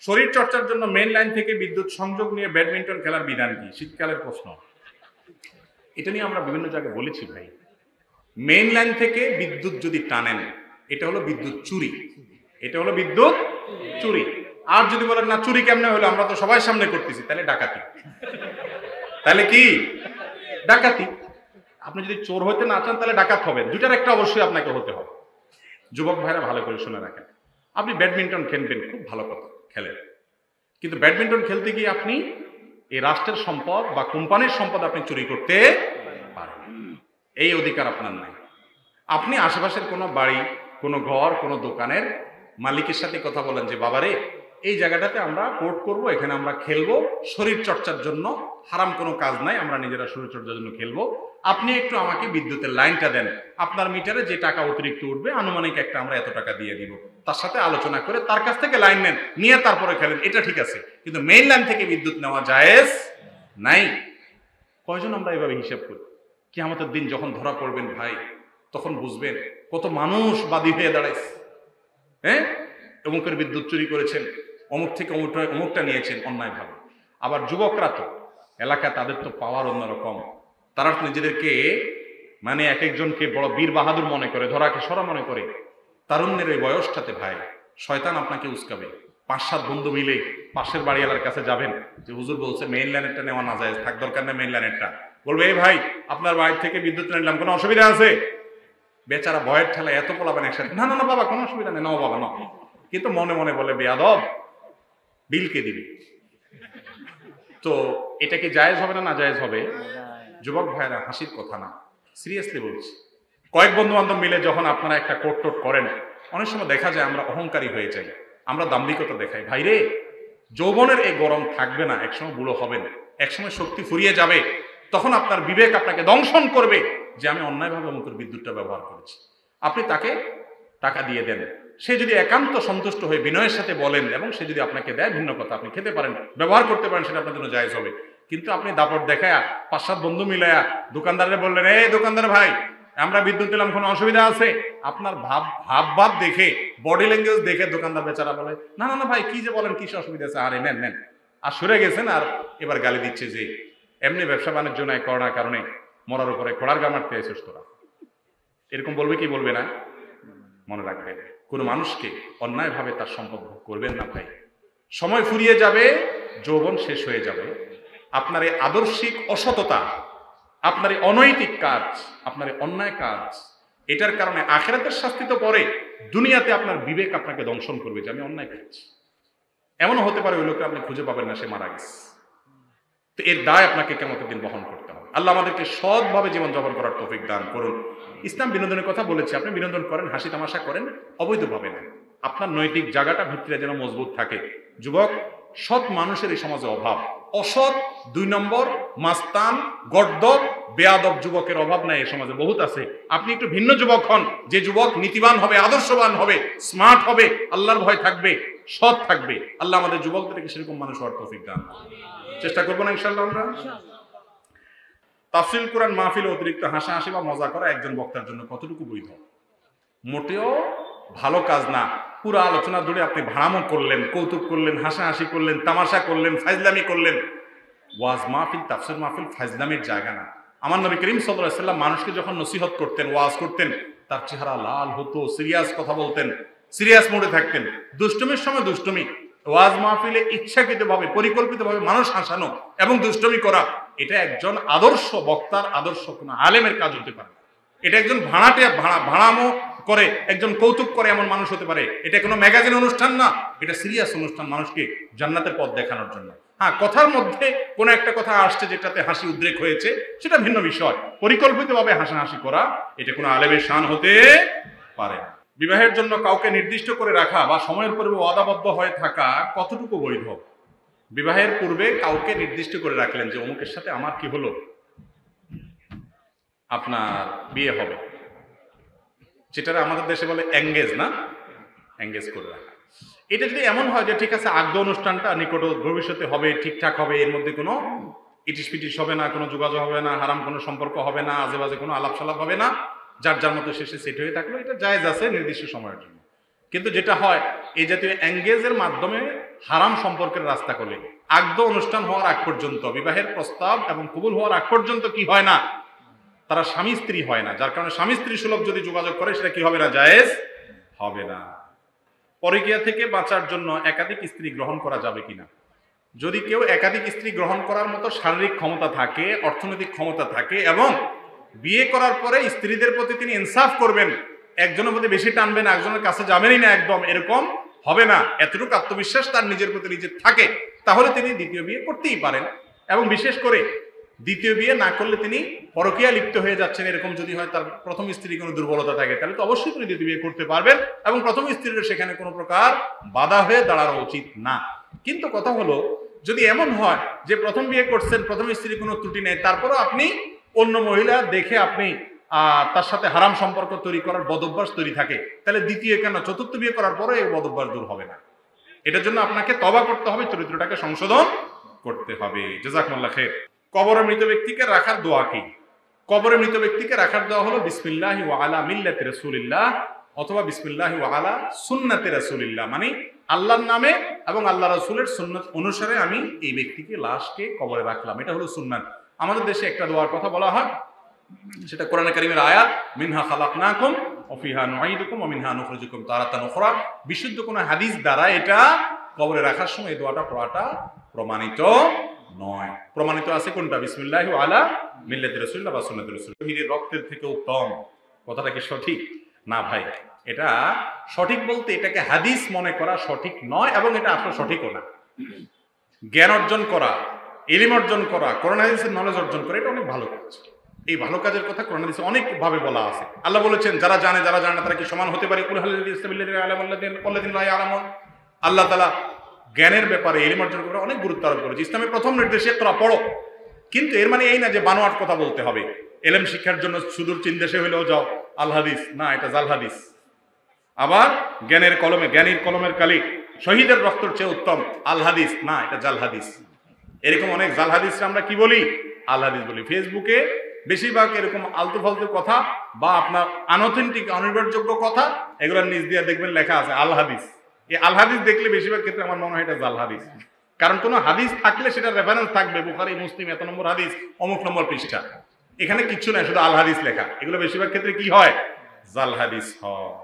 শরীর চর্চার জন্য মেইন লাইন থেকে বিদ্যুৎ সংযোগ নিয়ে ব্যাডমিন্টন খেলার বিধান কি? শীতকালের প্রশ্ন। এটা নিয়ে আমরা বিভিন্ন জায়গায় বলেছি ভাই, মেইন লাইন থেকে বিদ্যুৎ যদি টানেন এটা হলো বিদ্যুৎ চুরি, এটা হলো বিদ্যুৎ চুরি। আর যদি বলেন না চুরি কেমনে হলো, আমরা তো সবাই সামনে করতেছি, তাহলে ডাকাতি। তাহলে কি? ডাকাতি। আপনি যদি চোর হইতে না চান তাহলে ডাকাত হবেন, দুটার একটা অবশ্যই আপনাকে হতে হবে। যুবক ভাইরা ভালো করে শুনে রাখেন, আপনি ব্যাডমিন্টন খেলবেন, খুব ভালো কথা, খেলেন, কিন্তু ব্যাডমিন্টন খেলতে গিয়ে আপনি এই রাষ্ট্রের সম্পদ বা কোম্পানির সম্পদ আপনি চুরি করতে পারেন, এই অধিকার আপনার নাই। আপনি আশেপাশের কোনো বাড়ি, কোনো ঘর, কোনো দোকানের মালিকের সাথে কথা বলেন যে বাবারে এই জায়গাটাতে আমরা কোর্ট করব, এখানে আমরা খেলবো, শরীর চর্চার জন্য, হারাম কোনো কাজ নাই, আমরা নিজেরা শরীর চর্চার জন্য খেলবো, আপনি একটু আমাকে বিদ্যুতের লাইনটা দেন, আপনার মিটারে যে টাকা অতিরিক্ত উঠবে আনুমানিক একটা আমরা এত টাকা দিয়ে দিব, তার সাথে আলোচনা করে তার কাছ থেকে লাইন নেন, নিয়ে তারপরে খেলেন, এটা ঠিক আছে। কিন্তু মেইন লাইন থেকে বিদ্যুৎ নেওয়া জায়েজ নাই। কয়জন আমরা এভাবে হিসাব করি? কিয়ামতের দিন যখন ধরা পড়বেন ভাই, তখন বুঝবেন কত মানুষ বাদী হয়ে দাঁড়াইছে। হ্যাঁ, অমুকের বিদ্যুৎ চুরি করেছেন, অমুক থেকে অমুকটা নিয়েছেন অন্যায়ভাবে। আবার যুবকরা তো এলাকা, তাদের তো পাওয়ার অন্যরকম, তারা নিজেদেরকে মানে এক একজনকে বড় বীর বাহাদুর মনে করে, ধরাকে সরা মনে করে। তারুণ্যের এই বয়সটাতে ভাই শয়তান আপনাকে উস্কাবে। 5-7 বন্ধু মিলে পাশের বাড়িওয়ালার কাছে যাবেন যে হুজুর বলছে মেইন লাইনেরটা নেওয়া না যায়, থাক দরকার না মেইন লাইনেরটা। বলবে এই ভাই আপনার বাড়ি থেকে বিদ্যুৎ নিলাম, কোনো অসুবিধা আছে? বেচারা ভয়ের ঠেলায় এত পোলাবেন একসাথে, না না না বাবা কোনো অসুবিধা নেই, নাও বাবা নাও। কিন্তু মনে মনে বলে বেয়াদব, বিলকে দিবি। তো এটা কি জায়েজ হবে না? না জায়েজ হবে। যুবক ভাইরা হাসির কথা না, সিরিয়াসলি বলছি। কয়েক বন্ধু বান্ধব মিলে যখন আপনারা একটা কোট টোট করেন, অনেক সময় দেখা যায় আমরা অহংকারী হয়ে যাই, আমরা দাম্ভিকতা দেখাই। ভাইরে, যৌবনের এই গরম থাকবে না, একসময় বুড়ো হবেন, একসময় শক্তি ফুরিয়ে যাবে, তখন আপনার বিবেক আপনাকে দংশন করবে যে আমি অন্যায়ভাবে অমুকের বিদ্যুৎটা ব্যবহার করেছি। আপনি তাকে টাকা দিয়ে দেন, সে যদি একান্ত সন্তুষ্ট হয়ে বিনয়ের সাথে বলেন এবং সে যদি আপনাকে দেয়, ভিন্ন কথা, আপনি খেতে পারেন, ব্যবহার করতে পারেন, সেটা আপনার জন্য জায়েজ হবে। কিন্তু আপনি দাপট দেখায়া 5-7 বন্ধু মিলায়া দোকানদারে বললেন এই দোকানদার ভাই আমরা বিদ্যুৎ দিলাম, কোনো অসুবিধা আছে? আপনার ভাব দেখে, বডি ল্যাঙ্গুয়েজ দেখে দোকানদার বেচারা বলে না না না ভাই কি যে বলেন, কিসে অসুবিধা আছে, আরে নেন নেন, আর সরে গেছেন। আর এবার গালি দিচ্ছে যে এমনি ব্যবসা বাণিজ্য নাই, করোনার কারণে মরার উপরে খোড়ার গা মারতে এসেছ তোরা। এরকম বলবে কি বলবে না? মনে রাখবেন, কোনো মানুষকে অন্যায়ভাবে তার সম্পদ ভোগ করবেন না ভাই। সময় ফুরিয়ে যাবে, যৌবন শেষ হয়ে যাবে, আপনার এই আদর্শিক অসততা, আপনার এই অনৈতিক কাজ, আপনার এই অন্যায় কাজ, এটার কারণে আখিরাতের শাস্তি তো পরে, দুনিয়াতে আপনার বিবেক আপনাকে দংশন করবে যে আমি অন্যায় করেছি। এমনও হতে পারে ওই লোককে আপনি খুঁজে পাবেন না, সে মারা গেছে। তো এর দায় আপনাকে কিয়ামতের দিন বহন করতে হবে। আল্লাহ আমাদেরকে সৎভাবে জীবনযাপন করার তৌফিক দান করুন। ইসলাম বিনোদনের কথা বলেছে, আপনি বিনোদন করেন, হাসি তামাশা করেন, অবৈধভাবে না, আপনার নৈতিক জায়গাটা ভিতরে যেন মজবুত থাকে। যুবক, সৎ মানুষের এই সমাজে অভাব, অসৎ 2 নম্বর মাস্তান গর্দব বেয়াদব যুবকের অভাব নাই এই সমাজে, বহুত আছে। আপনি একটু ভিন্ন যুবক হন, যে যুবক নীতিবান হবে, আদর্শবান হবে, স্মার্ট হবে, আল্লাহর ভয় থাকবে, সৎ থাকবে। আল্লাহ আমাদের যুবকদেরকে সেরকম মানুষ হওয়ার তৌফিক দান করুন। চেষ্টা করবো না ইনশাআল্লাহ আমরা। তাফসীরুল কুরআন মাহফিলে অতিরিক্ত হাসাহাসি বা মজা করা একজন বক্তার জন্য কতটুকু বৈধ? মোটেও ভালো কাজ না। পুরো আলোচনা জুড়ে আপনি ভাড়ামো করলেন, কৌতুক করলেন, হাসাহাসি করলেন, তামাশা করলেন, ফাইজলামি করলেন। ওয়াজ মাহফিল, তাফসীর মাহফিল ফাইজলামির জায়গা না। আমার নবী করিম সাল্লাল্লাহু আলাইহি ওয়াসাল্লাম মানুষকে যখন নসিহত করতেন, ওয়াজ করতেন, তার চেহারা লাল হতো, সিরিয়াস কথা বলতেন, সিরিয়াস মোডে থাকতেন। দুষ্টমির সময় দুষ্টমি। ওয়াজ মাহফিলে ইচ্ছাকৃতভাবে, পরিকল্পিতভাবে মানুষ হাসানো এবং দুষ্টমি করা, এটা একজন আদর্শ বক্তার, আদর্শ কোনো আলেমের কাজ হতে পারে। এটা একজন ভাড়ামো করে, একজন কৌতুক করে এমন মানুষ হতে পারে। এটা কোনো ম্যাগাজিন অনুষ্ঠান না, এটা সিরিয়াস অনুষ্ঠান, মানুষকে জান্নাতের পথ দেখানোর জন্য। হ্যাঁ, কথার মধ্যে কোনো একটা কথা আসছে যেটাতে হাসি উদ্রেক হয়েছে, সেটা ভিন্ন বিষয়। পরিকল্পিতভাবে হাসাহাসি করা, এটা কোনো আলেমের শান হতে পারে না। বিবাহের জন্য কাউকে নির্দিষ্ট করে রাখা বা সময়ের পূর্বে ওয়াদাবদ্ধ হয়ে থাকা কতটুকু বৈধ? বিবাহের পূর্বে কাউকে নির্দিষ্ট করে রাখলেন যে অমুকের সাথে আমার কি হলো, আপনার বিয়ে হবে, যেটা আমাদের দেশে বলে এঙ্গেজ, না এঙ্গেজ করে রাখা। এটা যদি এমন হয় যে ঠিক আছে আগ্রহ অনুষ্ঠানটা নিকট ভবিষ্যতে হবে, ঠিকঠাক হবে, এর মধ্যে কোনো ইটিস পিটিস হবে না, কোনো যোগাযোগ হবে না, হারাম কোনো সম্পর্ক হবে না, আজে বাজে কোনো আলাপ সালাপ হবে না, যার যার মতো শেষে সেট হয়ে থাকলো, এটা জায়েজ আছে নির্দিষ্ট সময়ের জন্য। কিন্তু যেটা হয় এই জাতীয় এঙ্গেজের মাধ্যমে হারাম সম্পর্কের রাস্তা খোলে। আগদ অনুষ্ঠান হওয়ার আগ পর্যন্ত, বিবাহের প্রস্তাব এবং কবুল হওয়ার আগ পর্যন্ত কি হয় না, তারা স্বামী স্ত্রী হয় না। যার কারণে স্বামী স্ত্রী সুলভ যদি যোগাযোগ করে সেটা কি হবে না, জায়েজ হবে না। পরকীয়া থেকে বাঁচার জন্য একাধিক স্ত্রী গ্রহণ করা যাবে কিনা? যদি কেউ একাধিক স্ত্রী গ্রহণ করার মতো শারীরিক ক্ষমতা থাকে, অর্থনৈতিক ক্ষমতা থাকে এবং বিয়ে করার পরে স্ত্রীদের প্রতি তিনি ইনসাফ করবেন, একজনের প্রতি বেশি টানবেন, একজনের কাছে যাবেনই না, একদম এরকম হবে না, এতটুকু আত্মবিশ্বাস তার নিজের প্রতি নিজের থাকে, তাহলে তিনি দ্বিতীয় বিয়ে করতেই পারেন। এবং বিশেষ করে দ্বিতীয় বিয়ে না করলে তিনি পরকীয়া লিপ্ত হয়ে যাচ্ছেন, এরকম যদি হয়, তার প্রথম স্ত্রীর কোনো দুর্বলতা থাকে, তাহলে তো অবশ্যই তিনি দ্বিতীয় বিয়ে করতে পারবেন এবং প্রথম স্ত্রীর সেখানে কোনো প্রকার বাধা হয়ে দাঁড়ানো উচিত না। কিন্তু কথা হলো, যদি এমন হয় যে প্রথম বিয়ে করছেন, প্রথম স্ত্রীর কোনো ত্রুটি নেই, তারপরও আপনি অন্য মহিলা দেখে আপনি তার সাথে হারাম সম্পর্ক তৈরি করার বদভ্যাস তৈরি থাকে, তাহলে দ্বিতীয় কেন চতুর্থ বিয়ে করার পরে এই বদভ্যাস দূর হবে না। এটার জন্য আপনাকে তওবা করতে হবে, চরিত্রটাকে সংশোধন করতে হবে। জাযাকুমুল্লাহ খাইর। কবরে মৃত ব্যক্তিকে রাখার দোয়া কি? কবরে মৃত ব্যক্তিকে রাখার দোয়া হলো বিসমিল্লাহি ওয়া আলা মিল্লাতি রাসূলিল্লাহ অথবা বিসমিল্লাহি ওয়া আলা সুন্নাতি রাসূলিল্লাহ, মানে আল্লাহর নামে এবং আল্লাহ রাসূলের সুন্নাত অনুসারে আমি এই ব্যক্তিকে, লাশকে কবরে রাখলাম। এটা হলো সুন্নাত। আমাদের দেশে একটা দোয়ার কথা বলা হয়, সেটা কোরআনে কারীমের আয়াত, মিনহা খালাকনাকুম ওয়া ফিহা নুঈদুকুম ওয়া মিনহা নুখরিজুকুম তারাতান উখরা। বিশুদ্ধ কোনো হাদিস দ্বারা এটা কবরে রাখার সময় এই দোয়াটা পড়াটা প্রমাণিত নয়। প্রমাণিত আছে কোনটা? বিসমিল্লাহি ওয়া আলা মিল্লাতি রাসূলিল্লাহ বা সুন্নাতি রাসূল। শহীদের রক্তের থেকে উত্তম, কথাটা কি সঠিক? না ভাই, এটা সঠিক বলতে এটাকে হাদিস মনে করা সঠিক নয় এবং এটা আসলে সঠিকও না। জ্ঞান অর্জন করা, ইলম অর্জন করা, কোরআন হাদিসের নলেজ অর্জন করা, এটা অনেক ভালো কাজ। এই ভালো কাজের কথা কোরআন হাদিসে অনেক ভাবে বলা আছে। আল্লাহ বলেছেন, যারা জানে যারা জানে না তারা কি সমান হতে পারে? কুল হাল ইসতাবিল্লাহি আলামাল্লাযিনা লা ইয়ালামুন। আল্লাহ তাআলা জ্ঞানের ব্যাপারে, ইলম অর্জন করে অনেক গুরুত্ব আরোপ করেছে। ইসলামের প্রথম নির্দেশ ইকরা, পড়ো। কিন্তু এর মানে এই না যে বানোয়াট কথা বলতে হবে। ইলম শিক্ষার জন্য সুদূর চীন দেশে হইলেও যাও আল হাদিস, না, এটা জাল হাদিস। আবার জ্ঞানের কলমে, জ্ঞানীর কলমের কালি শহীদের রক্তের চেয়ে উত্তম, আল হাদিস, না, এটা জাল হাদিস। এরকম অনেক জাল হাদিস আমরা কি বলি? আল হাদিস বলি। ফেসবুকে বেশিরভাগ এরকম আলতু ফালতু কথা বা আপনার আনঅথেন্টিক, অনির্ভরযোগ্য কথা, এগুলোর নিচ দিয়ে দেখবেন লেখা আছে আল হাদিস। এই আল হাদিস দেখলে বেশিরভাগ ক্ষেত্রে আমার মনে হয় এটা জাল হাদিস। কারণ কোনো হাদিস থাকলে সেটা রেফারেন্স থাকবে, বুখারী, মুসলিম, এত নম্বর হাদিস, অমুক নম্বর পৃষ্ঠা। এখানে কিচ্ছু নাই, শুধু আল হাদিস লেখা। এগুলো বেশিরভাগ ক্ষেত্রে কি হয়? জাল হাদিস হয়।